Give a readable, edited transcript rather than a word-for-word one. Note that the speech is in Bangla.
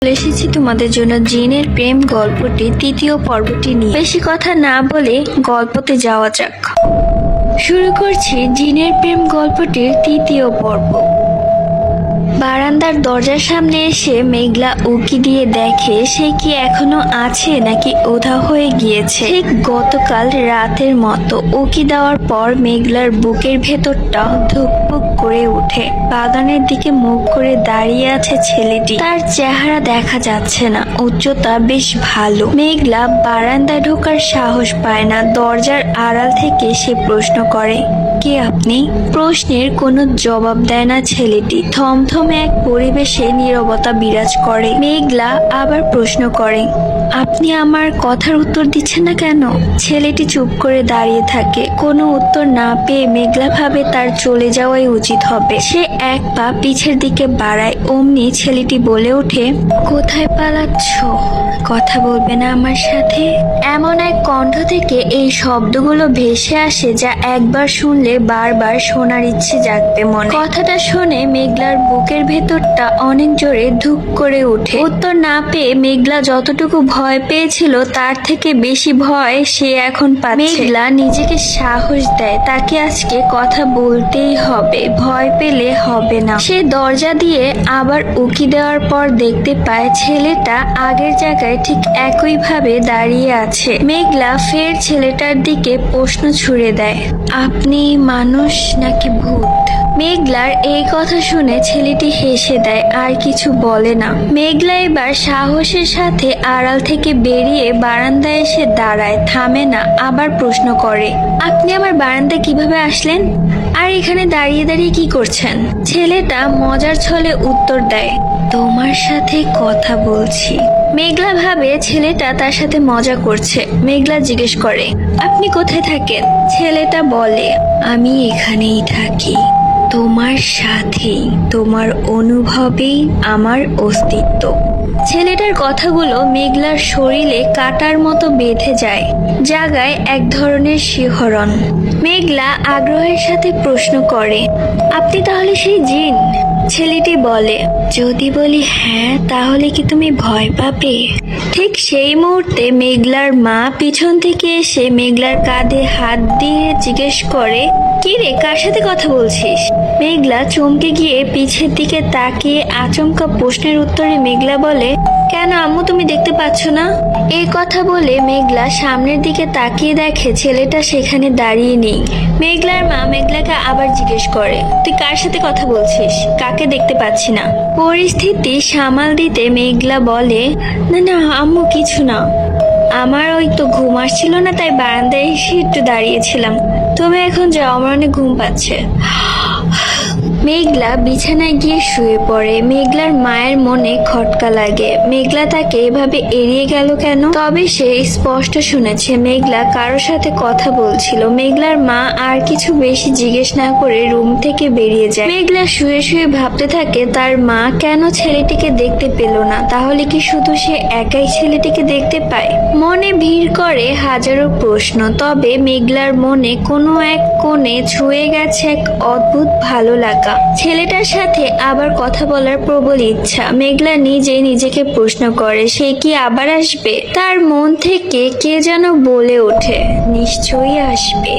চলে এসেছি তোমাদের জন্য জিনের প্রেম গল্পটি তৃতীয় পর্বটি নিয়ে। বেশি কথা না বলে গল্পতে যাওয়া যাক। শুরু করছি জিনের প্রেম গল্পটির তৃতীয় পর্ব। বারান্দার দরজার সামনে এসে মেঘলা উকি দিয়ে দেখে সে কি এখনো আছে নাকি উধাও হয়ে গিয়েছে। ঠিক গতকাল রাতের মতো উকি দেওয়ার পর মেঘলার বুকের ভেতরটা ধুকপুক করে ওঠে। বাগানের দিকে মুখ করে দাঁড়িয়ে আছে ছেলেটি। তার চেহারা দেখা যাচ্ছে না, উচ্চতা বেশ ভালো। মেঘলা বারান্দায় ঢোকার সাহস পায় না। দরজার আড়াল থেকে সে প্রশ্ন করে, কে আপনি? প্রশ্নের কোনো জবাব দেয় না ছেলেটি। থমথমে এক পরিবেশে নীরবতা বিরাজ করে। মেঘলা আবার প্রশ্ন করে, আপনি আমার কথার উত্তর দিচ্ছেন না কেন? ছেলেটি চুপ করে দাঁড়িয়ে থাকে। কোনো উত্তর না পেয়ে মেঘলা ভাবে তার চলে যাওয়াই উচিত হবে। সে এক পা পিছের দিকে বাড়ায়। অমনি ছেলেটি বলে ওঠে, কোথায় পালাচ্ছ? কথা বলবে না আমার সাথে? এমন এক কণ্ঠ থেকে এই শব্দগুলো ভেসে আসে যা একবার শুনলে বারবার শোনার ইচ্ছে জাগবে মনে। কথাটা শুনে মেঘলার বুকের ভেতরটা অনেক জোরে ধুক করে ওঠে। উত্তর না পেয়ে মেঘলা যতটুকু ভয় পেয়েছিল তার থেকে বেশি ভয় সে এখন পাচ্ছে। মেঘলা নিজেকে সাহস দেয়, তাকে আজকে কথা বলতেই হবে, ভয় পেলে হবে না। সে দরজা দিয়ে আবার উকি দেওয়ার পর দেখতে পায় ছেলেটা আগের জায়গায় ঠিক একইভাবে দাঁড়িয়ে আছে। মেঘলা ফের ছেলেটার দিকে প্রশ্ন ছুড়ে দেয়, আপনি মানুষ নাকি ভূত? মেঘলার এই কথা শুনে ছেলেটি হেসে দেয়, আর কিছু বলে না। মেঘলা এবার সাহসের সাথে আড়াল থেকে বেরিয়ে বারান্দায় এসে দাঁড়ায়, থামে না, আবার প্রশ্ন করে, আপনি আমার বারান্দায় কিভাবে আসলেন? আর এখানে দাঁড়িয়ে দাঁড়িয়ে কি করছেন? ছেলেটা মজার ছলে উত্তর দেয়, তোমার সাথে কথা বলছি। মেঘলা ভাবে ছেলেটা তার সাথে মজা করছে। মেঘলা জিজ্ঞেস করে, আপনি কোথায় থাকেন? ছেলেটা বলে, আমি এখানেই থাকি, তোমার সাথেই, তোমার অনুভবেই আমার অস্তিত্ব। ছেলেটার কথাগুলো মেঘলার শরীরে কাটার মতো বেঁধে যায়, জাগায় এক ধরনের শিহরণ। মেঘলা আগ্রহের সাথে প্রশ্ন করে, আপনি তাহলে সেই জিন? ছেলেটি বলে, যদি বলি হ্যাঁ তাহলে কি তুমি ভয় পাবে? ঠিক সেই মুহূর্তে মেঘলার মা পিছন থেকে এসে মেঘলার কাঁধে হাত দিয়ে জিজ্ঞেস করে, কি রে, কার সাথে কথা বলছিস? মেঘলা চমকে গিয়ে পিছের দিকে তাকিয়ে আচমকা প্রশ্নের উত্তরে মেঘলা বলে, কেন আম্মু, তুমি দেখতে পাচ্ছ না? এই কথা বলে মেঘলা সামনের দিকে তাকিয়ে দেখে ছেলেটা সেখানে দাঁড়িয়ে নেই। মেঘলার মা মেঘলাকে আবার জিজ্ঞেস করে, তুই কার সাথে কথা বলছিস? কাকে দেখতে পাচ্ছি না? পরিস্থিতি সামাল দিতে মেঘলা বলে, না না আম্মু, কিছু না, আমার ওই তো ঘুম আসছিল না, তাই বারান্দায় এসে একটু দাঁড়িয়েছিলাম। তুমি এখন যাও, আমার অনেক ঘুম পাচ্ছে। মেঘলা বিছানায় গিয়ে শুয়ে পড়ে। মেঘলার মায়ের মনে খটকা লাগে, মেঘলা তাকে এভাবে এড়িয়ে গেল কেন? তবে সে স্পষ্ট শুনেছে মেঘলা কারোর সাথে কথা বলছিল। মেঘলার মা আর কিছু বেশি জিজ্ঞেস না করে রুম থেকে বেরিয়ে যায়। মেঘলা শুয়ে শুয়ে ভাবতে থাকে, তার মা কেন ছেলেটিকে দেখতে পেল না? তাহলে কি শুধু সে একাই ছেলেটিকে দেখতে পায়? মনে ভিড় করে হাজারো প্রশ্ন। তবে মেঘলার মনে কোনো এক কোণে ছুঁয়ে গেছে এক অদ্ভুত ভালো লাগা, ছেলেটার সাথে আবার কথা বলার প্রবল ইচ্ছা। মেঘলা নিজেই নিজেকে প্রশ্ন করে, সে কি আবার আসবে? তার মন থেকে কে যেন বলে ওঠে, নিশ্চয়ই আসবে।